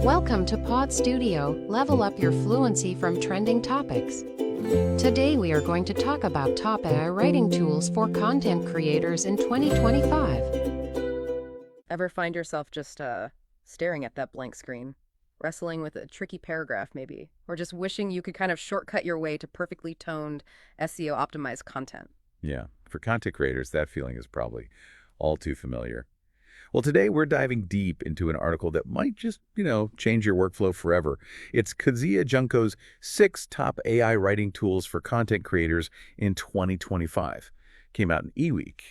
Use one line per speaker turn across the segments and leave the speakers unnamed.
Welcome to Pod Studio, level up your fluency from trending topics. Today we are going to talk about top AI writing tools for content creators in 2025.
Ever find yourself just staring at that blank screen, wrestling with a tricky paragraph maybe, or just wishing you could kind of shortcut your way to perfectly toned SEO-optimized content?
Yeah, for content creators, that feeling is probably all too familiar. Well, today we're diving deep into an article that might just, change your workflow forever. It's Kazuya Junko's 6 top AI writing tools for content creators in 2025. Came out in eWeek,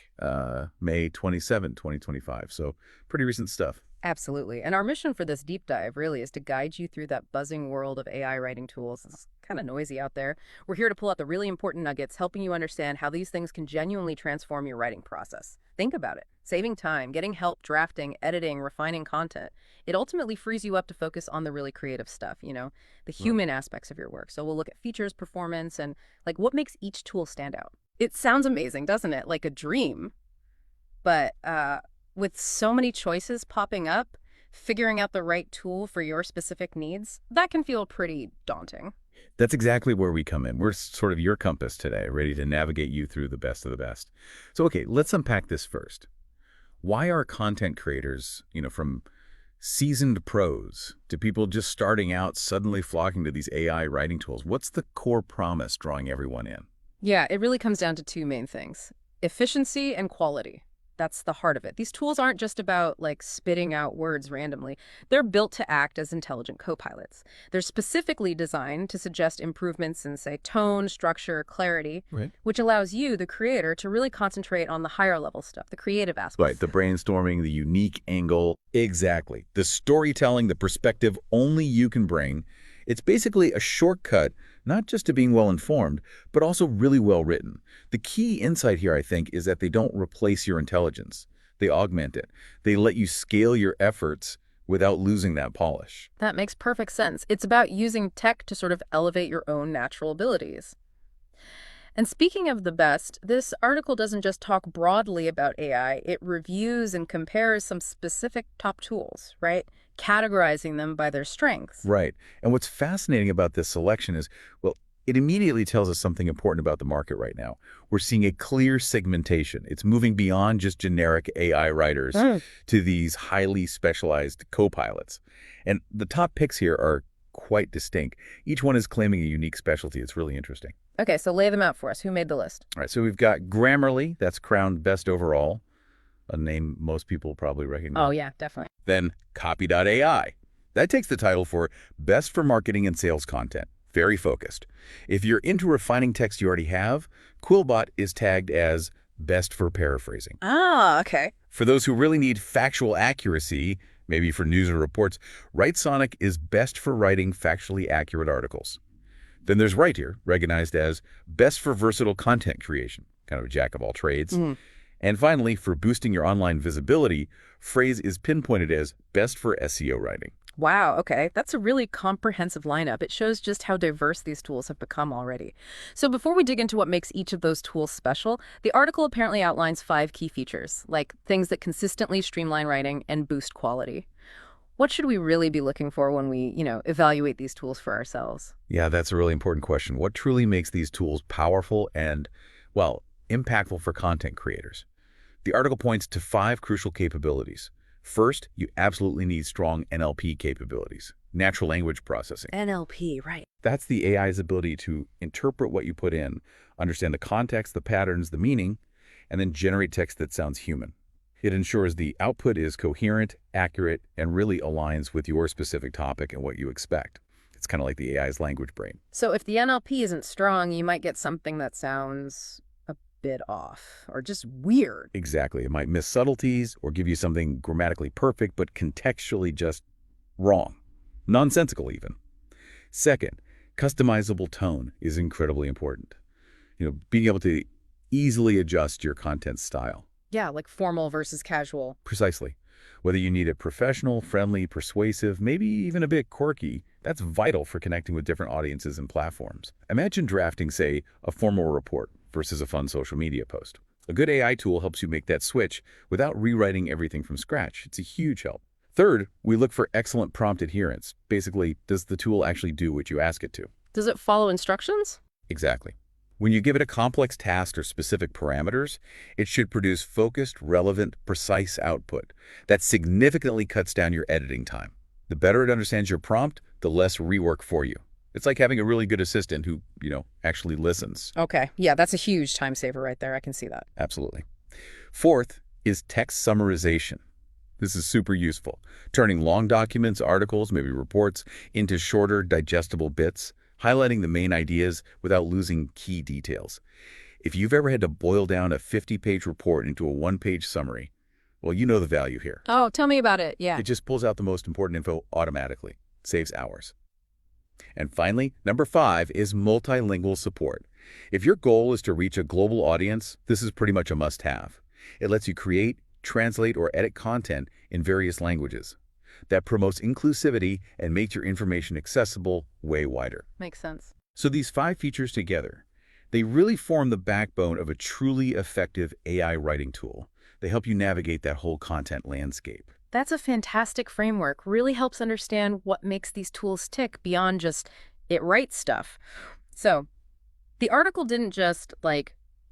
May 27, 2025. So pretty recent stuff.
Absolutely. And our mission for this deep dive really is to guide you through that buzzing world of AI writing tools. It's kind of noisy out there. We're here to pull out the really important nuggets, helping you understand how these things can genuinely transform your writing process. Think about it. Saving time, getting help, drafting, editing, refining content. It ultimately frees you up to focus on the really creative stuff, the human aspects of your work. So we'll look at features, performance, and what makes each tool stand out. It sounds amazing, doesn't it? Like a dream. But with so many choices popping up, figuring out the right tool for your specific needs, that can feel pretty daunting.
That's exactly where we come in. We're sort of your compass today, ready to navigate you through the best of the best. So, okay, let's unpack this first. Why are content creators, from seasoned pros to people just starting out suddenly flocking to these AI writing tools? What's the core promise drawing everyone in?
Yeah, it really comes down to two main things: efficiency and quality. That's the heart of it. These tools aren't just about spitting out words randomly. They're built to act as intelligent co-pilots. They're specifically designed to suggest improvements in, say, tone, structure, clarity,
Right.
which allows you, the creator, to really concentrate on the higher level stuff, the creative aspects.
Right, the brainstorming, the unique angle. Exactly. The storytelling, the perspective only you can bring. It's basically a shortcut, not just to being well-informed, but also really well-written. The key insight here, I think, is that they don't replace your intelligence. They augment it. They let you scale your efforts without losing that polish.
That makes perfect sense. It's about using tech to sort of elevate your own natural abilities. And speaking of the best, this article doesn't just talk broadly about AI. It reviews and compares some specific top tools, right? Categorizing them by their strengths.
Right. And what's fascinating about this selection is, it immediately tells us something important about the market right now. We're seeing a clear segmentation. It's moving beyond just generic AI writers to these highly specialized co-pilots. And the top picks here are quite distinct. Each one is claiming a unique specialty. It's really interesting.
Okay, so lay them out for us. Who made the list?
All right, so we've got Grammarly, that's crowned best overall, a name most people probably recognize.
Oh, yeah, definitely.
Then Copy.ai. That takes the title for Best for Marketing and Sales Content. Very focused. If you're into refining text you already have, Quillbot is tagged as Best for Paraphrasing.
Ah, okay.
For those who really need factual accuracy, maybe for news or reports, WriteSonic is best for writing factually accurate articles. Then there's Writeer, recognized as Best for Versatile Content Creation, kind of a jack of all trades. And finally, for boosting your online visibility, Phrase is pinpointed as Best for SEO Writing.
Wow, okay. That's a really comprehensive lineup. It shows just how diverse these tools have become already. So before we dig into what makes each of those tools special, the article apparently outlines 5 key features, like things that consistently streamline writing and boost quality. What should we really be looking for when we, evaluate these tools for ourselves?
Yeah, that's a really important question. What truly makes these tools powerful and, impactful for content creators? The article points to 5 crucial capabilities. First, you absolutely need strong NLP capabilities, natural language processing.
NLP, right.
That's the AI's ability to interpret what you put in, understand the context, the patterns, the meaning, and then generate text that sounds human. It ensures the output is coherent, accurate, and really aligns with your specific topic and what you expect. It's kind of like the AI's language brain.
So if the NLP isn't strong, you might get something that sounds a bit off or just weird.
Exactly. It might miss subtleties or give you something grammatically perfect, but contextually just wrong. Nonsensical even. Second, customizable tone is incredibly important. Being able to easily adjust your content style.
Yeah, like formal versus casual.
Precisely. Whether you need it professional, friendly, persuasive, maybe even a bit quirky, that's vital for connecting with different audiences and platforms. Imagine drafting, say, a formal report versus a fun social media post. A good AI tool helps you make that switch without rewriting everything from scratch. It's a huge help. Third, we look for excellent prompt adherence. Basically, does the tool actually do what you ask it to?
Does it follow instructions?
Exactly. When you give it a complex task or specific parameters, it should produce focused, relevant, precise output. That significantly cuts down your editing time. The better it understands your prompt, the less rework for you. It's like having a really good assistant who, actually listens.
Okay. Yeah, that's a huge time saver right there. I can see that.
Absolutely. Fourth is text summarization. This is super useful, turning long documents, articles, maybe reports, into shorter, digestible bits, highlighting the main ideas without losing key details. If you've ever had to boil down a 50-page report into a one-page summary, well, you know the value here.
Oh, tell me about it. Yeah.
It just pulls out the most important info automatically. Saves hours. And finally, number 5 is multilingual support. If your goal is to reach a global audience, this is pretty much a must-have. It lets you create, translate, or edit content in various languages. That promotes inclusivity and makes your information accessible way wider.
Makes sense.
So these 5 features together, they really form the backbone of a truly effective AI writing tool. They help you navigate that whole content landscape.
That's a fantastic framework. Really helps understand what makes these tools tick beyond just it writes stuff. So the article didn't just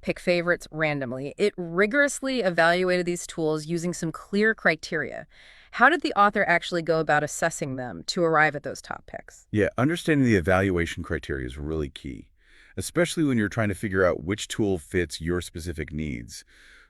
pick favorites randomly. It rigorously evaluated these tools using some clear criteria. How did the author actually go about assessing them to arrive at those top picks?
Yeah, understanding the evaluation criteria is really key, especially when you're trying to figure out which tool fits your specific needs.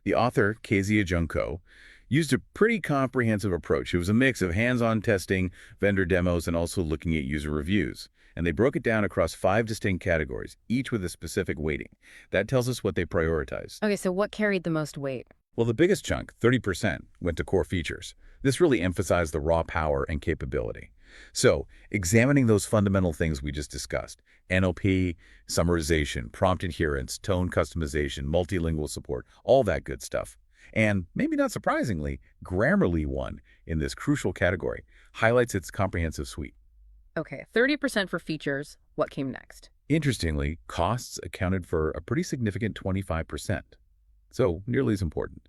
The author, Kezia Junko, used a pretty comprehensive approach. It was a mix of hands-on testing, vendor demos, and also looking at user reviews. And they broke it down across 5 distinct categories, each with a specific weighting. That tells us what they prioritized.
Okay, so what carried the most weight?
Well, the biggest chunk, 30%, went to core features. This really emphasized the raw power and capability. So, examining those fundamental things we just discussed, NLP, summarization, prompt adherence, tone customization, multilingual support, all that good stuff. And, maybe not surprisingly, Grammarly won in this crucial category, highlights its comprehensive suite.
Okay, 30% for features. What came next?
Interestingly, costs accounted for a pretty significant 25%. So, nearly as important.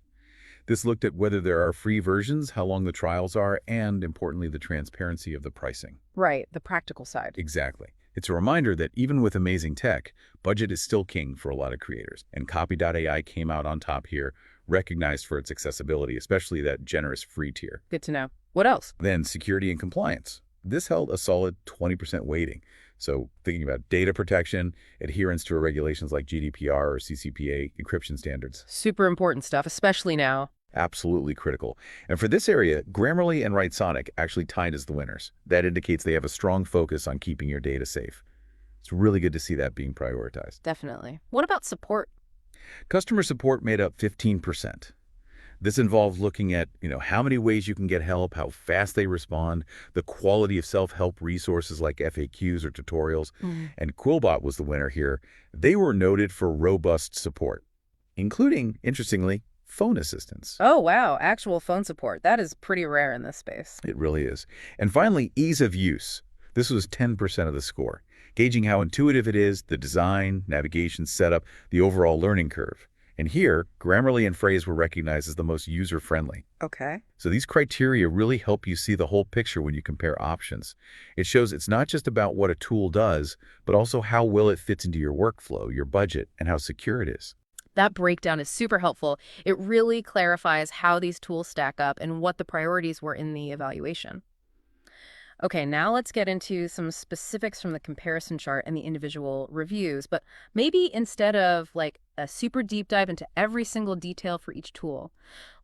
This looked at whether there are free versions, how long the trials are, and, importantly, the transparency of the pricing.
Right, the practical side.
Exactly. It's a reminder that even with amazing tech, budget is still king for a lot of creators. And Copy.ai came out on top here, recognized for its accessibility, especially that generous free tier.
Good to know. What else?
Then security and compliance. This held a solid 20% weighting. So thinking about data protection, adherence to regulations like GDPR or CCPA encryption standards.
Super important stuff, especially now.
Absolutely critical. And for this area, Grammarly and Writesonic actually tied as the winners. That indicates they have a strong focus on keeping your data safe. It's really good to see that being prioritized.
Definitely. What about support?
Customer support made up 15%. This involves looking at, how many ways you can get help, how fast they respond, the quality of self-help resources like FAQs or tutorials. And Quillbot was the winner here. They were noted for robust support, including, interestingly, phone assistance.
Oh, wow. Actual phone support. That is pretty rare in this space.
It really is. And finally, ease of use. This was 10% of the score, gauging how intuitive it is, the design, navigation setup, the overall learning curve. And here, Grammarly and Phrase were recognized as the most user-friendly.
Okay.
So these criteria really help you see the whole picture when you compare options. It shows it's not just about what a tool does, but also how well it fits into your workflow, your budget, and how secure it is.
That breakdown is super helpful. It really clarifies how these tools stack up and what the priorities were in the evaluation. Okay, now let's get into some specifics from the comparison chart and the individual reviews, but maybe instead of a super deep dive into every single detail for each tool,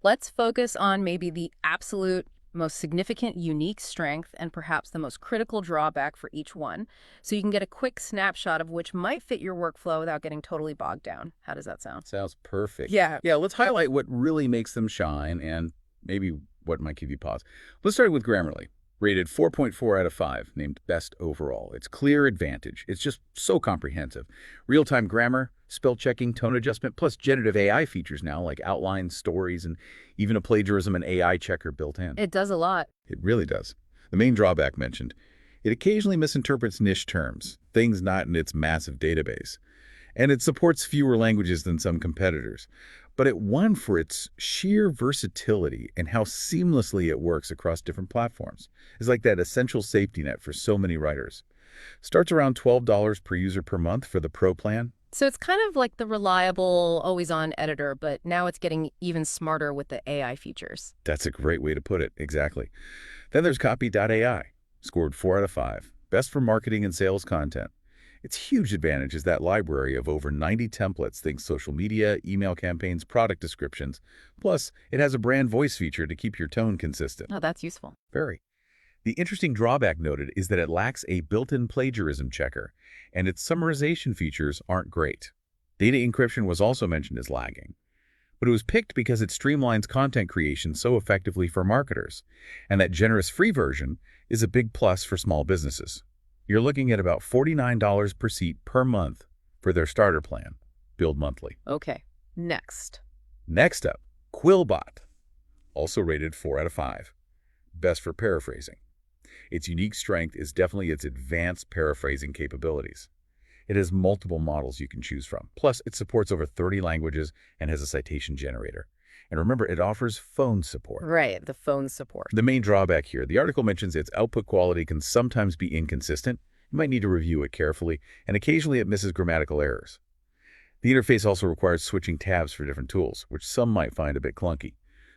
let's focus on maybe the absolute most significant unique strength and perhaps the most critical drawback for each one, so you can get a quick snapshot of which might fit your workflow without getting totally bogged down. How does that sound?
Sounds perfect.
Yeah.
Yeah, let's highlight what really makes them shine and maybe what might give you pause. Let's start with Grammarly. Rated 4.4 out of 5, named Best Overall. It's clear advantage. It's just so comprehensive. Real-time grammar, spell checking, tone adjustment, plus generative AI features now like outlines, stories, and even a plagiarism and AI checker built in.
It does a lot.
It really does. The main drawback mentioned, it occasionally misinterprets niche terms, things not in its massive database. And it supports fewer languages than some competitors. but it won for its sheer versatility and how seamlessly it works across different platforms. It's like that essential safety net for so many writers. Starts around $12 per user per month for the Pro plan.
So it's kind of like the reliable, always-on editor, but now it's getting even smarter with the AI features.
That's a great way to put it, exactly. Then there's Copy.ai, scored 4 out of 5. Best for marketing and sales content. Its huge advantage is that library of over 90 templates, think social media, email campaigns, product descriptions. Plus, it has a brand voice feature to keep your tone consistent.
Oh, that's useful.
Very. The interesting drawback noted is that it lacks a built-in plagiarism checker, and its summarization features aren't great. Data encryption was also mentioned as lagging. But it was picked because it streamlines content creation so effectively for marketers, and that generous free version is a big plus for small businesses. You're looking at about $49 per seat per month for their starter plan, billed monthly.
Okay, next.
Next up, Quillbot, also rated 4 out of 5. Best for paraphrasing. Its unique strength is definitely its advanced paraphrasing capabilities. It has multiple models you can choose from. Plus, it supports over 30 languages and has a citation generator. And remember, it offers phone support.
Right, the phone support.
The main drawback here, the article mentions its output quality can sometimes be inconsistent. You might need to review it carefully, and occasionally it misses grammatical errors. The interface also requires switching tabs for different tools, which some might find a bit clunky.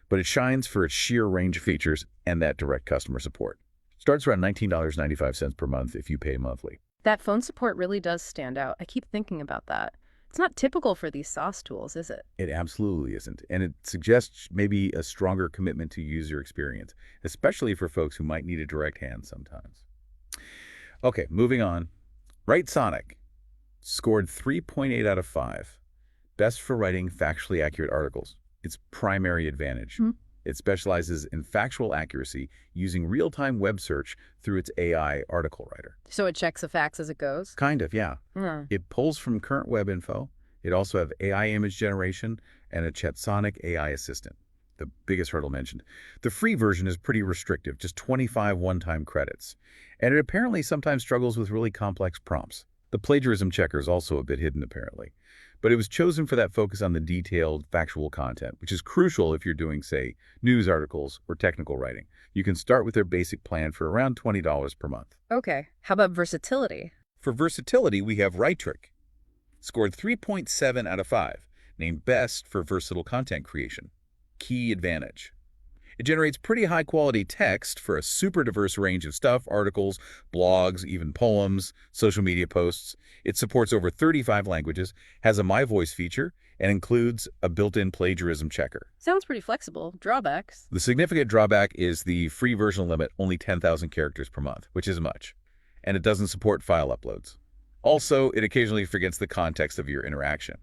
But it shines for its sheer range of features and that direct customer support. Starts around $19.95 per month if you pay monthly.
That phone support really does stand out. I keep thinking about that. It's not typical for these SaaS tools, is it?
It absolutely isn't, and it suggests maybe a stronger commitment to user experience, especially for folks who might need a direct hand sometimes. Okay, moving on. WriteSonic scored 3.8 out of 5. Best for writing factually accurate articles. Its primary advantage. It specializes in factual accuracy using real-time web search through its AI article writer.
So it checks the facts as it goes?
Kind of, yeah. It pulls from current web info. It also has AI image generation and a Chatsonic AI assistant, the biggest hurdle mentioned. The free version is pretty restrictive, just 25 one-time credits. And it apparently sometimes struggles with really complex prompts. The plagiarism checker is also a bit hidden, apparently. But it was chosen for that focus on the detailed, factual content, which is crucial if you're doing, say, news articles or technical writing. You can start with their basic plan for around $20 per month.
Okay. How about versatility?
For versatility, we have Writrick. Scored 3.7 out of 5, named best for versatile content creation. Key advantage. It generates pretty high-quality text for a super diverse range of stuff, articles, blogs, even poems, social media posts. It supports over 35 languages, has a My Voice feature, and includes a built-in plagiarism checker.
Sounds pretty flexible. Drawbacks?
The significant drawback is the free version limit, only 10,000 characters per month, which is much. And it doesn't support file uploads. Also, it occasionally forgets the context of your interaction.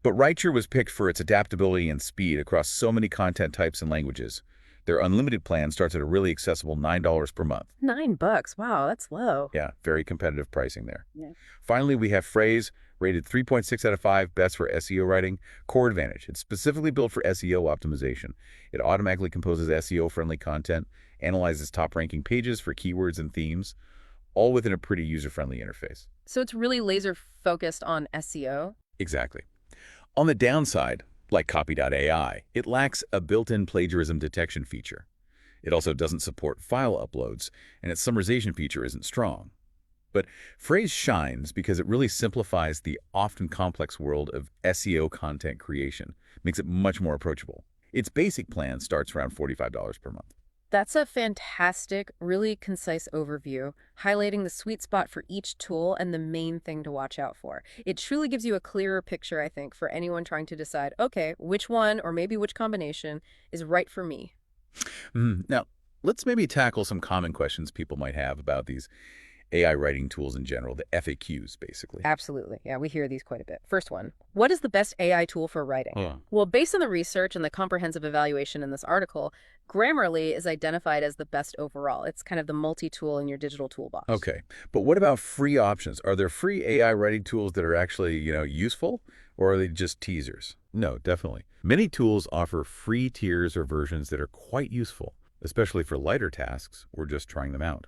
But Writer was picked for its adaptability and speed across so many content types and languages. Their unlimited plan starts at a really accessible $9 per month.
$9? Wow, that's low.
Yeah, very competitive pricing there.
Yeah.
Finally, we have Phrase, rated 3.6 out of 5, best for SEO writing. Core advantage. It's specifically built for SEO optimization. It automatically composes SEO-friendly content, analyzes top-ranking pages for keywords and themes, all within a pretty user-friendly interface.
So it's really laser-focused on SEO?
Exactly. On the downside, like Copy.ai, it lacks a built-in plagiarism detection feature. It also doesn't support file uploads, and its summarization feature isn't strong. But Phrase shines because it really simplifies the often complex world of SEO content creation, makes it much more approachable. Its basic plan starts around $45 per month.
That's a fantastic, really concise overview, highlighting the sweet spot for each tool and the main thing to watch out for. It truly gives you a clearer picture, I think, for anyone trying to decide, okay, which one or maybe which combination is right for me.
Now, let's maybe tackle some common questions people might have about these AI writing tools in general, the FAQs, basically.
Absolutely. Yeah, we hear these quite a bit. First one, what is the best AI tool for writing? Well, based on the research and the comprehensive evaluation in this article, Grammarly is identified as the best overall. It's kind of the multi-tool in your digital toolbox.
Okay, but what about free options? Are there free AI writing tools that are actually, useful, or are they just teasers? No, definitely. Many tools offer free tiers or versions that are quite useful, especially for lighter tasks or just trying them out.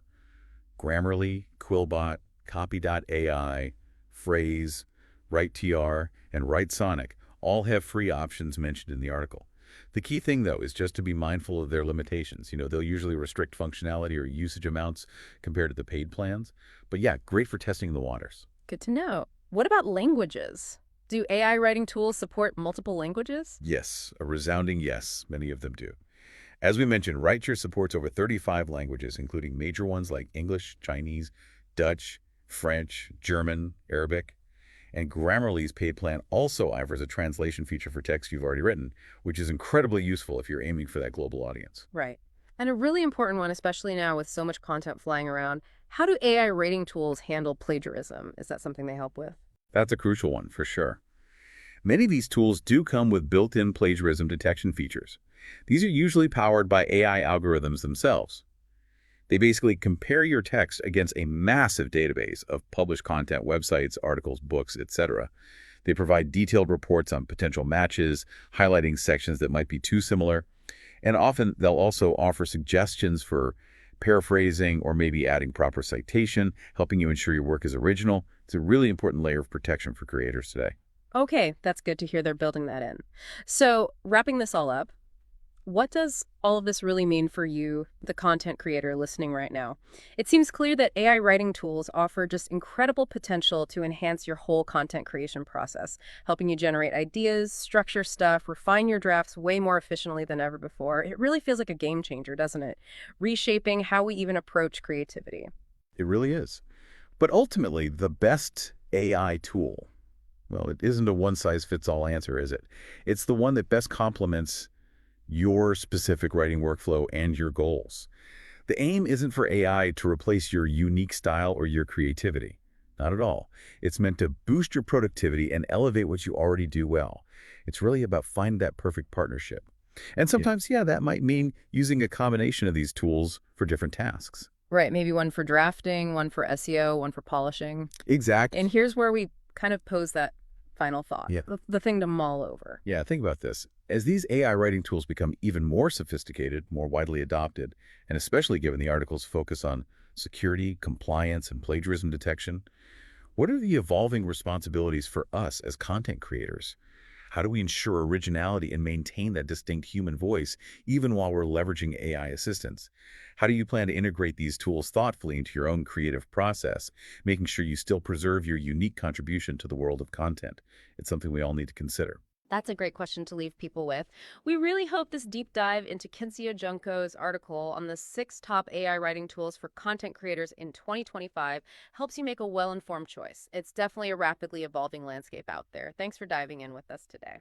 Grammarly, Quillbot, Copy.ai, Phrase, WriteTR, and WriteSonic all have free options mentioned in the article. The key thing, though, is just to be mindful of their limitations. They'll usually restrict functionality or usage amounts compared to the paid plans. But yeah, great for testing the waters.
Good to know. What about languages? Do AI writing tools support multiple languages?
Yes, a resounding yes, many of them do. As we mentioned, RightShare supports over 35 languages, including major ones like English, Chinese, Dutch, French, German, Arabic. And Grammarly's paid plan also offers a translation feature for text you've already written, which is incredibly useful if you're aiming for that global audience.
Right. And a really important one, especially now with so much content flying around, how do AI rating tools handle plagiarism? Is that something they help with?
That's a crucial one, for sure. Many of these tools do come with built-in plagiarism detection features. These are usually powered by AI algorithms themselves. They basically compare your text against a massive database of published content, websites, articles, books, etc. They provide detailed reports on potential matches, highlighting sections that might be too similar, and often they'll also offer suggestions for paraphrasing or maybe adding proper citation, helping you ensure your work is original. It's a really important layer of protection for creators today.
Okay, that's good to hear they're building that in. So, wrapping this all up, what does all of this really mean for you, the content creator listening right now? It seems clear that AI writing tools offer just incredible potential to enhance your whole content creation process, helping you generate ideas, structure stuff, refine your drafts way more efficiently than ever before. It really feels like a game changer, doesn't it? Reshaping how we even approach creativity.
It really is. But ultimately, the best AI tool, well, it isn't a one-size-fits-all answer, is it? It's the one that best complements your specific writing workflow and your goals. The aim isn't for AI to replace your unique style or your creativity. Not at all. It's meant to boost your productivity and elevate what you already do well. It's really about finding that perfect partnership. And sometimes, yeah, that might mean using a combination of these tools for different tasks.
Right, maybe one for drafting, one for SEO, one for polishing.
Exactly.
And here's where we kind of pose that final thought,
Yeah.
the thing to mull over.
Yeah, think about this. As these AI writing tools become even more sophisticated, more widely adopted, and especially given the article's focus on security, compliance, and plagiarism detection, what are the evolving responsibilities for us as content creators? How do we ensure originality and maintain that distinct human voice even while we're leveraging AI assistance? How do you plan to integrate these tools thoughtfully into your own creative process, making sure you still preserve your unique contribution to the world of content? It's something we all need to consider.
That's a great question to leave people with. We really hope this deep dive into Kinsia Junko's article on the 6 top AI writing tools for content creators in 2025 helps you make a well-informed choice. It's definitely a rapidly evolving landscape out there. Thanks for diving in with us today.